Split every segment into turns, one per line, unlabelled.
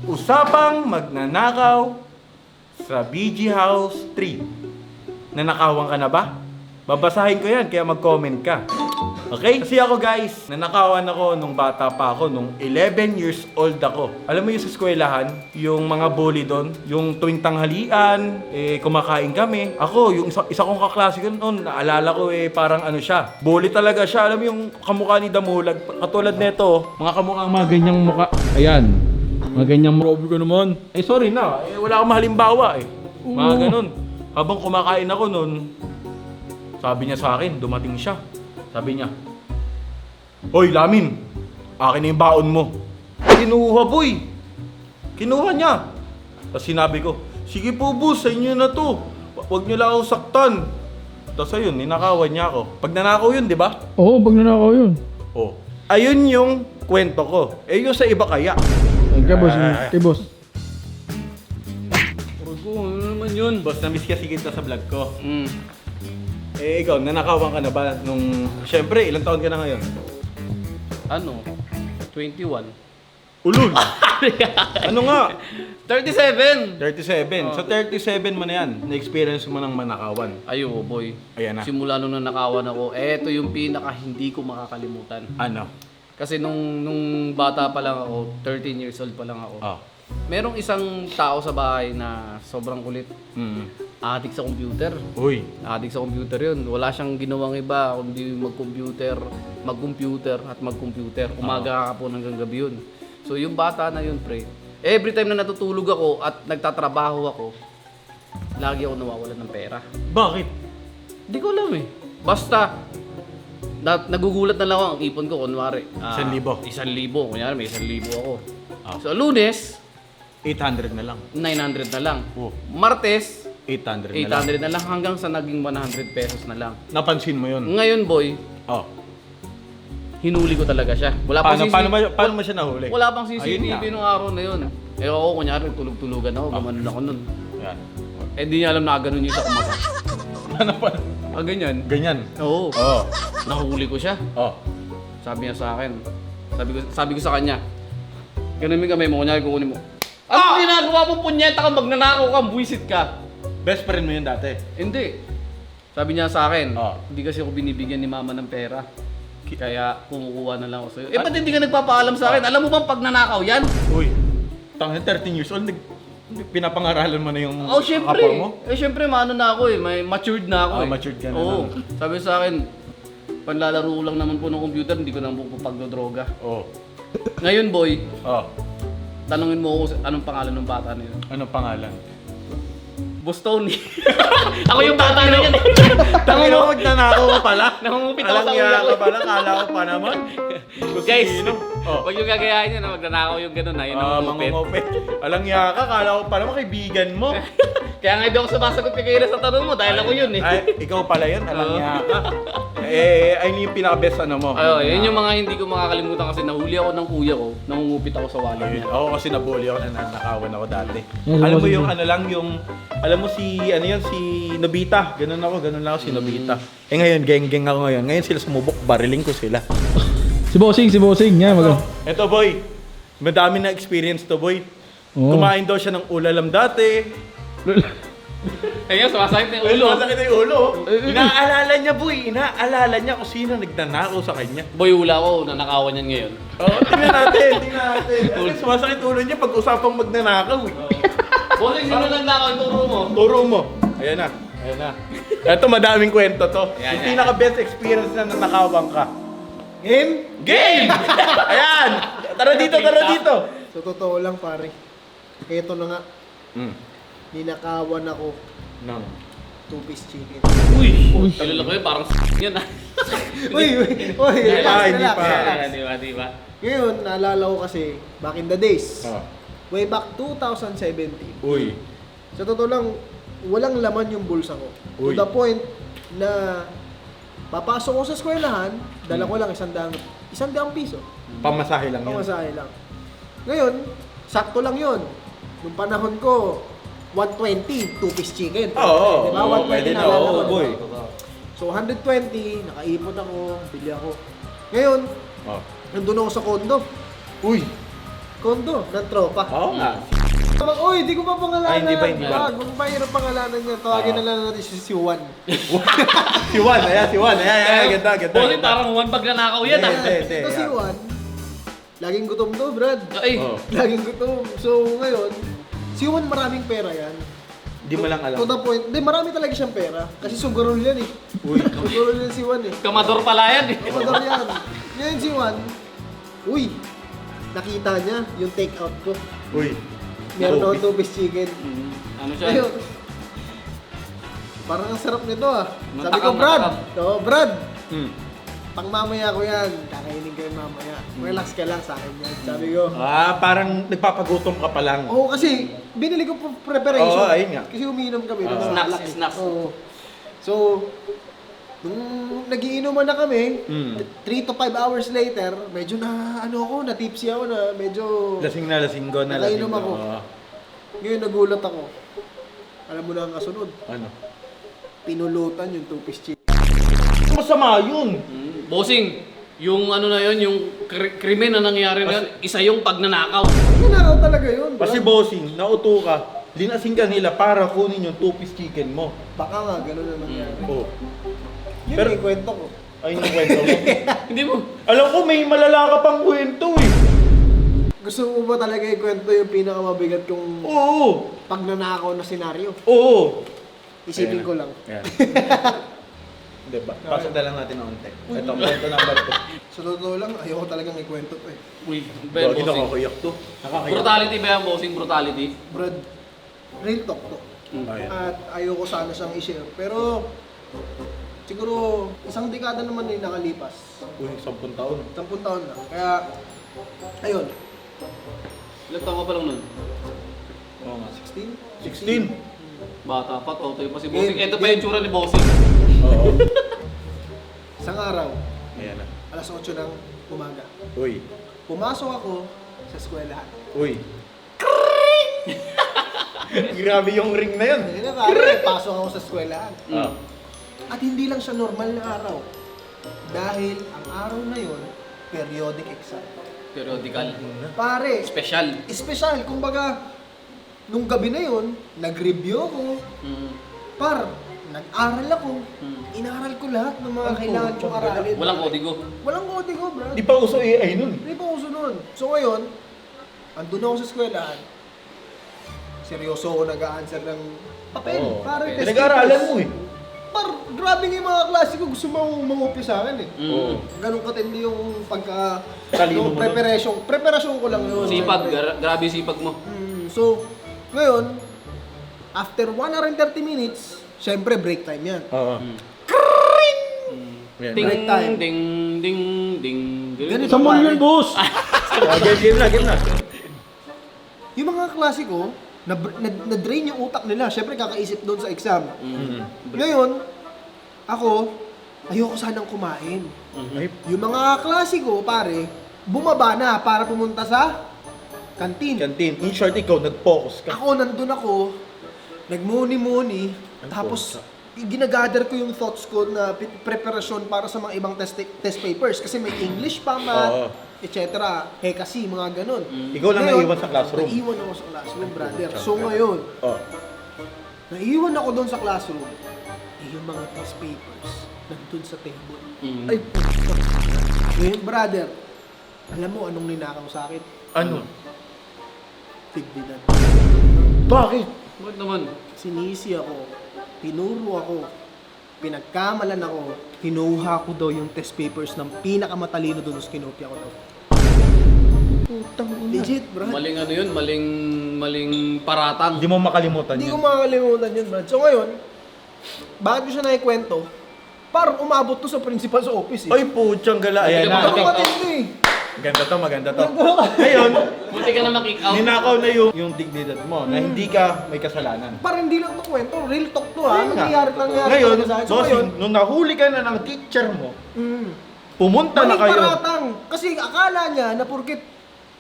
Usapang magnanakaw sa BG House 3. Nanakawan ka na ba? Babasahin ko yan, kaya mag-comment ka. Okay? Kasi ako guys, nanakawan ako nung bata pa ako, nung 11 years old ako. Alam mo yung sa eskwelahan, yung mga bully doon, yung tuwing tanghalian, kumakain kami. Ako, yung isa kong kaklase ko noon, naalala ko parang ano siya. Bully talaga siya. Alam mo yung kamukha ni Damulag, katulad nito, mga kamukha mga ganyang mukha. Ayan. Mga ganyang mukha ko naman. Sorry na, wala akong mahalimbawa Mga ganun. Habang kumakain ako noon, sabi niya sa akin, dumating siya. Sabi niya, "Hoy, Lamin, akin na yung baon mo." Kinuha, boy. Kinuha niya. Tapos sinabi ko, "Sige po, boss, sa inyo na to. Huwag niyo lang ako saktan." Tapos ayun, ninakawan niya ako. Pag nanakaw yun, di ba?
Oo, pag nanakaw yun.
Oh. Ayun yung kwento ko. Yung sa iba kaya.
Kay boss, kay boss.
Ano naman yun?
Boss, na-miss kasi kita sa vlog ko. Ikaw, nanakawan ka na ba nung... Siyempre, ilang taon ka na ngayon?
Ano? 21.
Ulul! Ano nga?
37!
37. Sa 37 mo na yan, na-experience mo ng manakawan.
Ayo, boy.
Ayan na.
Simula nung nanakawan ako, eto yung pinaka hindi ko makakalimutan.
Ano?
Kasi nung bata pa lang ako, 13 years old pa lang ako.
Oh.
Merong isang tao sa bahay na sobrang kulit. Addict sa computer.
Uy.
Addict sa computer yun. Wala siyang ginawang iba kundi mag-computer at mag-computer. Umaga ka po hanggang gabi yun. So yung bata na yun, pre, every time na natutulog ako at nagtatrabaho ako, lagi ako nawawalan ng pera.
Bakit?
Hindi ko alam Basta, nagugulat na lang ako ang ipon ko, kunwari.
1,000.
1,000. Kunyari, may 1,000 ako.
Oh.
So, Lunes,
800 na lang.
900 na lang.
Oh.
Martes,
800 na lang.
800 na lang hanggang sa naging 100 pesos na lang.
Napansin mo yun?
Ngayon, boy,
Oh.
hinuli ko talaga siya. Wala pang
Paano mo siya nahuli?
Wala pang
Ayun
CCTV
nga.
nung araw na yun. Ako, kunyari, tulog-tulogan ako, gumanon ako nun.
Yan.
Di niya alam na ganun yung sa kumata.
Ano pa?
Ganyan.
Ganyan.
Oo.
Oh.
Nahuli ko siya.
Oh.
Sabi niya sa akin. Sabi ko sa kanya, ganun yung kamay mo, kunyari kukunin mo. Ano ginagawa mo, punyeta ka, magnanakaw ka, buwisit ka.
Best friend mo yun dati?
Hindi. Sabi niya sa akin,
Oh.
hindi kasi ako binibigyan ni mama ng pera. Kaya kumukuha na lang ako sa'yo. Ba't hindi ka nagpapaalam sa akin? Alam mo bang pag nanakaw yan?
Uy. 13 years old, pinapangaralan mo na yung
Syempre.
kapwa mo?
Syempre, maano na ako may matured na ako
Matured ka na
Oo. Sabi sa akin, panlalaro lang naman po ng computer, hindi ko naman po pagdodroga.
Oh.
Ngayon, boy,
Oh.
tanungin mo ako anong pangalan ng bata na yun.
Anong pangalan?
Boss Tony. Ako yung bata na yan
Tangin mo, magnanakaw ka pala.
Nangungupit ako sa
Alang
ulo
iya
ko.
ka pala, kala ko pa naman.
Guys,
Oh.
wag yung gagayahin yun na magnanakaw yung gano'n na yun ang mangupit.
Mangungupit. Alang iya ka, kala ko pa naman kaibigan mo.
Kaya nga hindi ako sumasagot kay Kira sa tanong mo dahil ako yun
Ay, ikaw pala yun, alang iya ka. Ayun yung pinaka-best ano mo.
Yun yung mga hindi ko makakalimutan kasi nahuli ako ng kuya ko, nangungupit ako sa wallet niya.
Ako kasi nabully ako, nanakawan ako dati.
Yan,
Alam mo
boss,
yung
boss.
ano lang, yung... Alam mo si, ano yun, si Nobita. Ganun lang ako si Nobita. Ngayon, geng-geng ako ngayon. Ngayon sila sumubok, bariling ko sila.
Si Bossing. Yan,
Eto boy, madami na experience to boy.
Oo.
Kumain daw siya ng ulalam dati.
Ayun, sumasakit na yung ulo.
Masakit na yung ulo. Inaalala niya boy, inaalala niya kung sino nagnanakaw sa kanya.
Boy, hula ko, nanakawan yan ngayon.
Tingnan natin. Kasi sumasakit ulo niya pag usapang magnanakaw eh.
Bossing, sino nagnakaw? Turo mo.
Turo mo. Ayan na. Ito madaming kwento to.
Yan,
Yung
yan.
pinaka best experience na nanakawang ka. Game! Ayan! Tara dito.
Sa totoo lang pare, eto na nga, ninakawan ako
Nang.
2-piece chicken.
Uy! Kilala ko yun, parang yan ah.
Uy,
Hindi
relax,
pa.
relax.
Di ba?
Ngayon, naalala ko kasi, back in the days,
Oh.
way back 2017,
Uy.
sa totoo lang, walang laman yung bulsa ko.
Uy.
To the point na papasok ko sa eskwelahan, dala ko lang 100 piso.
Pamasahe lang yun.
Pamasahe lang. Ngayon, sakto lang yun. Nung panahon ko, 120, 2-piece chicken.
Oo,
Diba?
oo,
120
pwede na,
naalala
oo,
ko,
boy.
diba? So, 120, nakaipon ako, bili ako. Ngayon,
Oh.
nandun ako sa kondo.
Uy.
Kondo ng tropa.
Oo nga.
Uy, di ko pa pangalanan.
Ay, hindi ba?
Wag mahirap pangalanan niya. Tawagin na lang natin si Juan.
Si Juan, ayan, ganda.
Bossing, parang one pag nanakaw yan ah.
Ito si Juan, laging gutom to, Brad.
Ay,
Oh.
Laging gutom. So, ngayon, si Juan maraming pera yan.
Di mo lang alam.
To the point, marami talaga siyang pera. Kasi sugurol yan eh.
Uy.
Sugurol yan si Juan eh.
kamador pala yan eh.
Kamador yan. Ngayon si Juan, uy, nakita niya yung take out ko.
Uy.
Meron
Oh.
ako 2-piece chicken.
Ano siya?
Ayun. Parang ang sarap nito ah. Sabi ko,
Matakam,
Brad.
matakam.
Oo, Brad.
Hmm.
Pang mamaya ko yan. Kakainin ko yung mamaya. Relax ka lang sa akin yan. Sabi ko.
Parang nagpapagutom ka pa lang.
Oo, kasi binili ko po preparation.
Oo, ayun nga.
Kasi umiinom kami. ng
Snacks,
alak eh.
snacks.
Oo. So, nung nagiinuman na kami,
Mm.
3 to 5 hours later, medyo na, na-tipsy ako na medyo...
Lasing na lasinggo na
Nakainom
lasinggo.
ako.
Oo.
Ngayon nagulat ako. Alam mo na ang kasunod.
Ano?
Pinulutan yung 2-piece chicken.
Masama yun.
Bossing, yung ano na yun, yung krimen na nangyari na yun, isa yung pagnanakaw.
Nanakaw talaga yun.
Kasi
Brad.
bossing, nauto ka, linasing ka nila para kunin yung 2-piece chicken mo.
Baka nga, gano'n na nangyari.
Oo.
Yun
Pero-
yung kwento ko.
Ayun ang kwento mo.
Hindi mo.
Alam ko may malala ka pang kwento eh.
Gusto mo ba talaga yung kwento yung pinakamabigat kong
Oo.
pagnanakaw na senaryo?
Oo.
Isipin ko lang.
Ayan. Diba? Pasok na lang natin ng onte. Ito, kwento number 2.
Sa totoo lang, ayoko talagang ikwento to eh.
Uy, ba
Gagi,
bossing?
nakakayak to. Nakakayak.
Brutality ba yan, bossing? Brutality?
Brad, real talk to.
Ayan.
At ayoko sana siyang i-share. Pero, siguro, isang dekada naman na nakalipas.
Uy, 10 taon.
10 taon na. Kaya, ayun,
Ilang taon ka pa lang nun?
Oo nga.
16?
16.
Bata pa, totoy pa si
Game,
bossing. Ito pa
game.
yung tsura ni bossing.
Oo.
Isang araw,
Ayan na.
alas 8 ng umaga.
Uy.
Pumasok ako sa eskwelahan.
Uy. Grabe yung ring na yun.
Ayun na pare, pasok ako sa eskwelahan.
Ah.
At hindi lang siya normal na araw. Dahil ang araw na yun, periodic exam.
Periodical.
Pare,
Special.
espesyal. Kumbaga, nung gabi na yun, nag-review ako.
Mm.
Par, nag-aral ako.
Mm.
Inaral ko lahat ng mga kailangan kong aralin.
Walang kodigo.
Walang kodigo, bro.
Di pa uso AI nun.
Hindi pa uso nun. So ngayon, andun ako sa eskwelahan. Seryoso ako nag-a-answer ng papel.
Oo.
Pare, test
Pinag-aaralan
papers.
mo eh.
Par, grabe nga yung mga klase ko. Gusto mo mangupya sa akin eh.
Mm.
Ganun katindi yung pagka...
Talino
yung
mo
preparation. Preparation ko lang yun.
Sipag,
Siyempre.
grabe sipag mo.
So, ngayon, after 1 hour and 30 minutes, syempre break time yan.
Oo.
Mm.
Yan.
Ding,
Break time.
ding, ding, ding.
Ganito.
Sa mall yun, boss!
Game na.
Yung mga klase ko, na-drain yung utak nila. Syempre kakaisip doon sa exam.
Mm.
Ngayon, ako, ayoko sanang kumain.
Ay,
Yung mga klase ko, pare, bumaba na para pumunta sa kantin.
kantin. In short, ikaw, nag-focus ka.
Ako, nandun ako, nagmuni-muni, tapos ginagather ko yung thoughts ko na preparasyon para sa mga ibang test papers. Kasi may English pa,
Oo.
math, etc. Kasi mga ganun.
Ikaw lang
Ngayon,
naiwan sa classroom.
Naiwan ako sa classroom, brother. So ngayon,
Oh.
naiwan ako doon sa classroom. Yung mga test papers, nandun sa table.
Mm.
Ay, ngayon, brother, alam mo anong ninakaw sa akin?
Ano?
Tigdinan.
Bakit?
Bakit naman?
Sinisi ako, tinuro ako, pinagkamalan ako, kinuha ko daw yung test papers ng pinakamatalino doon sa kinopya ko daw.
Putang
Legit, bro.
Maling ano yun, maling paratang.
Hindi mo makalimutan
Hindi
yun.
ko makakalimutan yun, Brad. So ngayon, bakit ko siya naikwento? Parang umabot to sa principal sa office eh.
Ay, putyang gala. Ayan na.
Ano matindi eh.
Maganda to. Ngayon,
Buti ka na ma-kick out.
ninakaw na yung dignidad mo na hindi ka may kasalanan.
Parang hindi lang to kwento, real talk to ha.
Ayun nga.
Nangyayari
Ngayon,
talaga sa akin. So
bossing,
ngayon,
nung nahuli ka na ng teacher mo,
mm,
pumunta na
maling
kayo.
paratang. Kasi akala niya na porket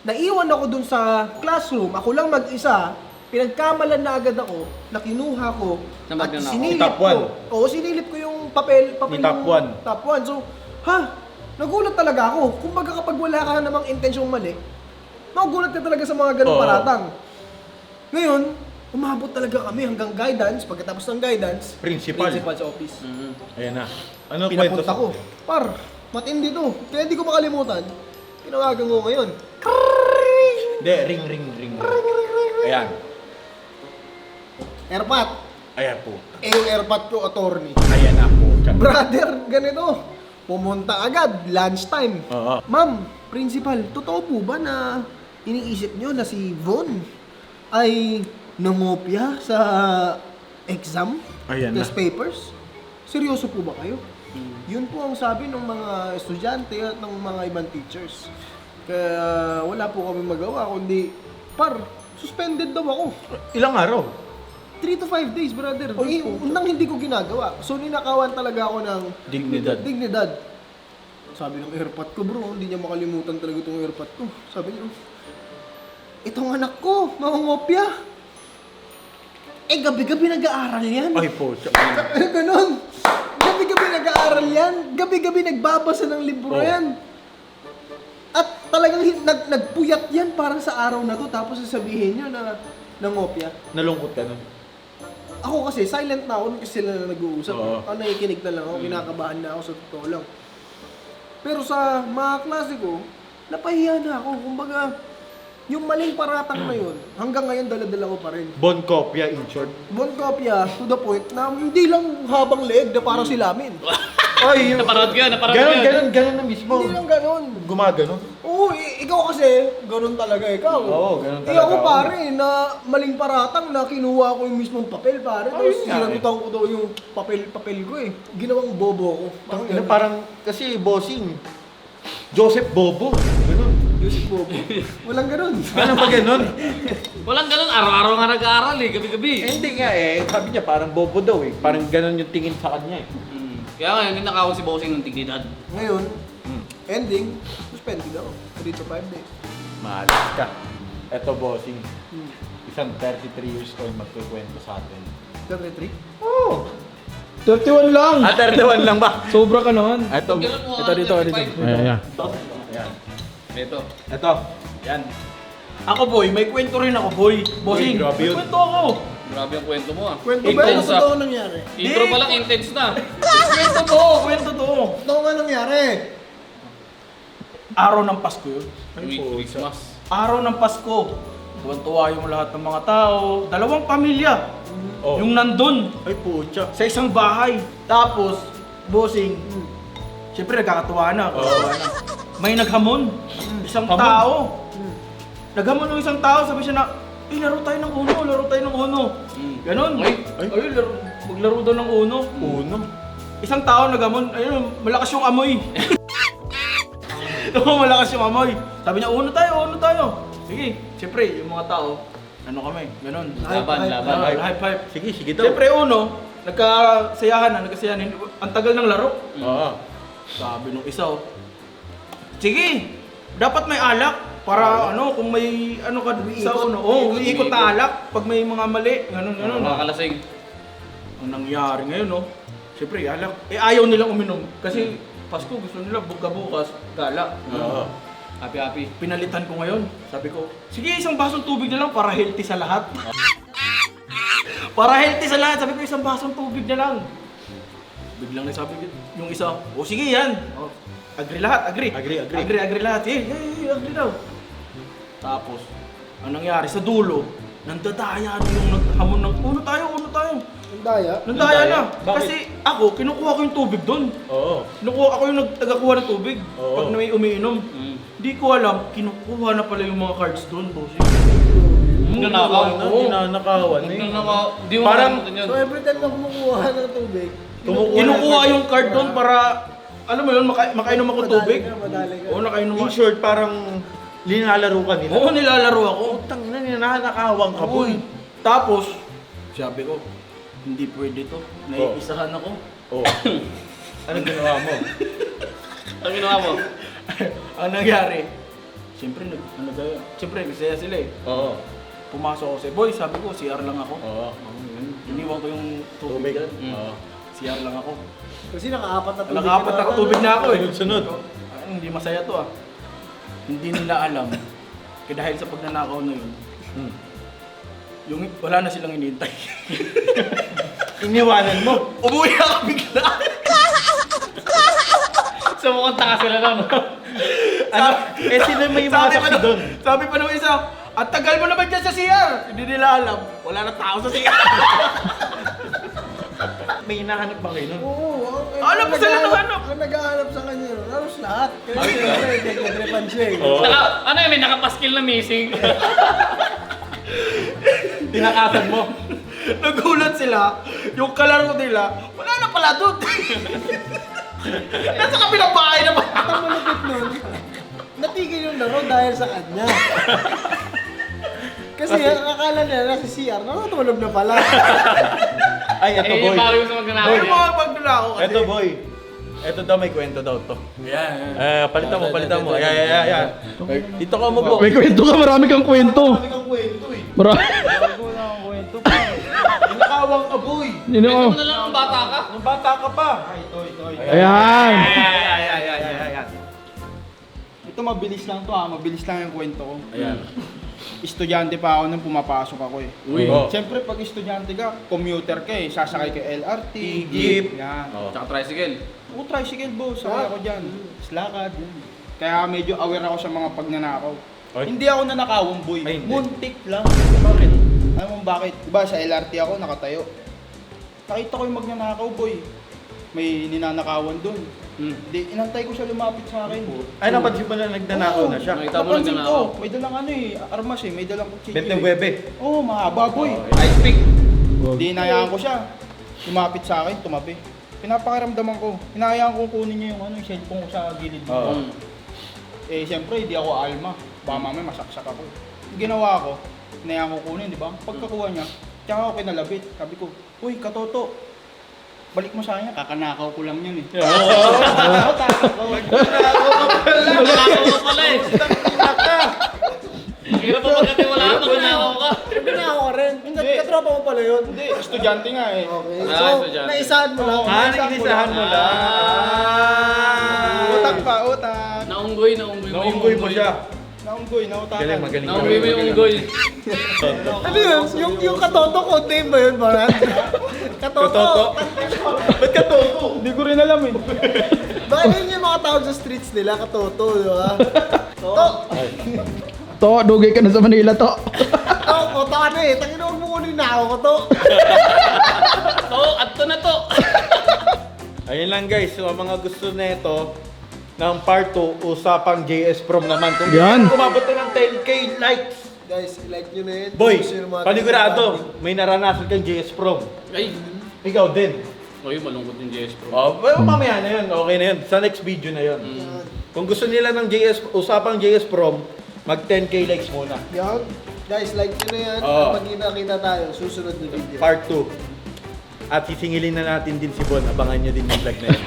naiwan ako dun sa classroom, ako lang mag-isa, pinagkamalan na agad ako, na kinuha ko,
Na
at
magnanakaw.
sinilip
Top
ko.
one.
Oo, sinilip ko yung papel
Ni top
ng
one.
Top 1. So, nagulat talaga ako. Kumbaga kapag wala ka namang intensyong mali, Magugulat ka talaga sa mga ganung
Oo.
paratang. Ngayon, umabot talaga kami hanggang guidance. Pagkatapos ng guidance,
Principal.
principal's office.
Ayan na. Ano kwento?
Pinapunta ko. Par, matindi to. Kaya hindi ko makalimutan. Tinawagan ko ngayon.
Hindi, ring. Ayan.
Airpot.
Ayan po.
Eh yung airpot ko, attorney.
Ayan na po.
Brother, ganito. Pumunta agad, lunchtime.
Oo.
Ma'am, principal, totoo po ba na iniisip nyo na si Von ay nangopya sa exam?
Ayan
test
na.
papers? Seryoso po ba kayo? Yun po ang sabi ng mga estudyante at ng mga ibang teachers. Kaya wala po kami magawa, kundi, suspended daw ako.
Ilang araw?
3 to 5 days, brother. Unang hindi ko ginagawa. So, ninakawan talaga ako ng dignidad. Sabi ng airpot ko, bro, hindi niya makalimutan talaga itong airpot ko. Sabi niya, itong anak ko, mangungopya. Eh, gabi-gabi nag-aaral yan.
Ay po.
Ganon. Gabi-gabi nag-aaral yan. Gabi-gabi nagbabasa ng libro
Oh.
yan. At talagang nagpuyat yan parang sa araw na to. Tapos sasabihin niyo na nangopya.
Nalungkot ka nun.
Ako kasi, silent na ako kasi sila na nag-uusap.
Oo.
Ako nakikinig na lang ako, kinakabahan na ako sa totoo lang. Pero sa mga klase ko, napahiya na ako. Kumbaga, yung maling paratang na yun, hanggang ngayon dala-dala ko pa rin.
Bon copia in short.
Bon kopya to the point na hindi lang habang leeg na parang silamin.
Ay, yung...
Naparad ka, naparad ka.
Ganon na mismo.
Hindi lang ganon.
Gumaganon.
Oo, ikaw kasi, ganon talaga ikaw.
Oo, ganon
Eh
talaga
ako
ako.
pare, na maling paratang na kinuha ko yung mismong papel pare. Tapos
Ayun nga
sinagutan ko daw yung papel ko eh. Ginawang bobo ko.
Parang, kasi bossing, Joseph Bobo. Ganon.
Yusuf Bobo. Walang ganon.
Ano ba ganon?
Walang ganun, araw-araw nga nag-aaral eh, gabi-gabi.
Eh, hindi nga eh. Sabi niya parang bobo daw eh. Parang ganon yung tingin sa kanya eh.
Kaya ngayon, ninakawan si Bossing ng dignidad.
Ngayon,
Hmm.
ending, suspended ako. 3 to 5 days.
Malas ka. Eto bossing.
Hmm.
Isang 33 years old magkukwento sa atin.
33?
Oh!
31 lang!
31 lang ba?
Sobra ka naman.
Eto.
Ganun mo,
Ito dito. Ayan.
Ayan.
Ito.
Eto.
Yan. Ako boy, may kwento rin ako boy. Bossing,
Uy, grabe
may
yun.
kwento ako.
Grabe ang kwento mo ah.
Kwento ba? Ano
Intense ah.
totoo nangyari?
Intro pa lang, intense na.
Kwento to.
Totoo nga nangyari.
Araw ng Pasko yun.
Christmas.
Araw ng Pasko. Tuwan-tuwa yung lahat ng mga tao. Dalawang pamilya.
Oh.
Yung nandun
Ay putya.
sa isang bahay. Tapos, bossing, siyempre nagkakatuwa na. May naghamon. Isang
Hamon?
tao. Naghamon ng isang tao, sabi siya na, laro tayo ng uno, laro tayo ng uno. Ganon.
Ay.
Maglaro daw ng uno.
Uno.
Isang tao nagamon, ayun, malakas yung amoy. Oo, malakas yung amoy. Sabi niya, uno tayo. Sige, siyempre, yung mga tao, ano kami, ganun.
Laban.
Hype.
Sige daw.
Siyempre, uno, nagkasiyahan. Ang tagal ng laro.
Oo.
Sabi nung isa, sige, dapat may alak. Para kung may ka sa uno. Umiikot na alak. Pag may mga mali, ganun.
Makakalasing.
Ang nangyari ngayon, siyempre, alak. Eh, ayaw nilang uminom. Kasi Pasko, gusto nila bukas, gala.
Oo.
Happy.
Pinalitan ko ngayon. Sabi ko, sige, isang basong tubig na lang para healthy sa lahat. Para healthy sa lahat. Sabi ko, isang basong tubig na lang. Biglang nasabi yung isa, sige yan. Agree lahat, agree. Agree lahat. Agree daw. Tapos, ang nangyari sa dulo, nandadaya na yung naghamon ng uno tayo.
Ang daya.
Nandaya na.
Bakit?
Kasi ako, kinukuha ko yung tubig doon.
Oo.
Ako yung nagtagakuha ng tubig
Oo.
pag may umiinom. Hindi ko alam, kinukuha na pala yung mga cards doon, boss.
Nanakaw.
Nanakawan na yun.
Di mo
Parang-
makalimutan yun.
So every time na kumukuha ng tubig,
Kinukuha yung card doon para, alam mo yun, makainom ako tubig.
madali ka.
Oo, nakainom
In
ako.
short, parang linalaro ka nila.
Oo, nilalaro ako.
Utang na nanakawang ka boy.
Tapos, sabi ko, hindi pwede to. Naiisahan ako.
Oo. Anong ginawa mo?
Ang ginawa mo?
Ang nangyari, siyempre, siyempre, masaya sila eh.
Oo.
Pumasok ako sa boy, sabi ko, CR lang ako.
Oo.
Iniwan ko yung tubig dyan.
Oo.
CR lang ako.
Kasi nakaapat na tubig.
Nakaapat na tubig na ako eh.
Sunod-sunod.
Ay, hindi masaya to ah. Hindi nila alam Kaya dahil sa pagnanakaw na yun,
Hmm.
yung wala na silang inintay.
Iniwanan mo.
Umuwi ako bigla.
So mukhang taka sila lang.
Ano? Eh, sino may mga saksi doon?
Sabi pa nung isa, at tagal mo naman dyan sa CR. Hindi nila alam, wala na tao sa CR.
May hinahanap ba kayo nun?
Oo.
Alam mo sila naghahanap.
Ang naghahanap sa kanya, halos lahat. Kaya siyempre, nagkadrepan siya eh.
Oo.
Ano yun, may nakapaskil na missing.
Tinakasan mo.
Nagulat sila, yung kalaro nila, wala na pala doon. Nasa kabilang bahay na ba?
Ang malupit nun, natigil yung laro dahil sa kanya. Kasi ang akala nila nasa CR, nakatulog na pala.
Ay, eto boy.
Yung parang gusto magnanakaw
Yung
niya.
mga pagdulako kasi.
Eto boy. Eto daw may kwento daw to.
Yan.
Palitan mo, palitan mo. Ayan. Dito ka mo po.
May kwento ka, marami kang kwento.
Kami kang kwento eh.
Marami.
Nakawang aboy.
Yun
Kwento
o.
mo na lang ang bata ka.
Nung bata ka pa.
Ayan.
Ayan.
Ito mabilis lang to mabilis lang yung kwento ko.
Ayan.
Estudyante pa ako nung pumapasok ako eh.
Uy.
Oh.
Siyempre pag estudyante ka, commuter ka eh, sasakay ka LRT,
Jeep.
yan.
Oh.
Tsaka tricycle.
O tricycle boss, sakay ako dyan. Slakad, yan. Kaya medyo aware ako sa mga pagnanakaw.
Ay.
Hindi ako nanakawang boy,
Ay, hindi.
muntik lang.
Bakit?
Alam mo bakit? Diba sa LRT ako nakatayo. Nakita ko yung magnanakaw boy. May ninanakawan doon. Di, inantay ko siya lumapit sa akin.
Ay, napansin mo na nagnanakaw na siya.
Nakita mo
Napansin
nagnanakaw.
ko, may dalang ano eh, armas eh, may dalang kutsilyo.
29.
Oo, mahaba boy.
Ice pick.
Di inayaan ko siya. Lumapit sa akin, tumabi. Pinapakiramdaman ko. Hinayaan ko kunin niya yung yung cellphone ko sa gilid mo.
Oo.
Eh, siyempre, hindi ako alma. Baka mamaya masaksak ako. Yung ginawa ko, hinayaan ko kunin, di ba? Pagkakuha niya, tsaka ako kinalabit. Sabi ko, uy, katoto, balik mo sa kanya, kakanakaw ko lang yun eh.
Magnanakaw ka pala eh. Hirap pa magkatiwalaan, magnanakaw ka.
Hindi na ako rin.
Hindi.
Katropa mo pala yun.
Hindi, estudyante nga eh.
Okay.
Ah,
So,
estudyante.
naisahan mo lang.
Inisahan mo lang.
Utak pa, utak.
Naunggoy mo
Naunggoy mo siya.
Naunggoy, nautakan.
Magaling.
Naunggoy mo yung unggoy.
Ano yun? Yung katoto ko, name ba yun, Baran? Katoto.
Ba't ka to?
Hindi ko rin alam eh.
Baka yun yung mga tawag sa streets nila, katoto, di ba? To.
To, dugay ka na sa Manila to.
To, koto ano eh. Tangin huwag mo kunin na ako, koto.
To, adto na to.
Ayun lang guys, so ang mga gusto nito ng part 2, usapang JS Prom naman. Kung
Yan.
kumabot na ng 10k likes.
Guys, like nyo na yun.
Boy,
Gusto nyo ng mga
panigurado, may naranasan kang JS Prom.
Ay,
Ikaw din.
oy, malungkot yung JS Pro.
Oh, well, mamaya na yun, okay na yun. Sa next video na yun. Kung gusto nila ng usapang JS Prom, mag 10k likes muna.
Yan. Guys, like nyo na yan.
Oo.
Pag kita tayo, susunod na video.
Part 2. At sisingilin na natin din si Bon. Abangan nyo din yung vlog na yun.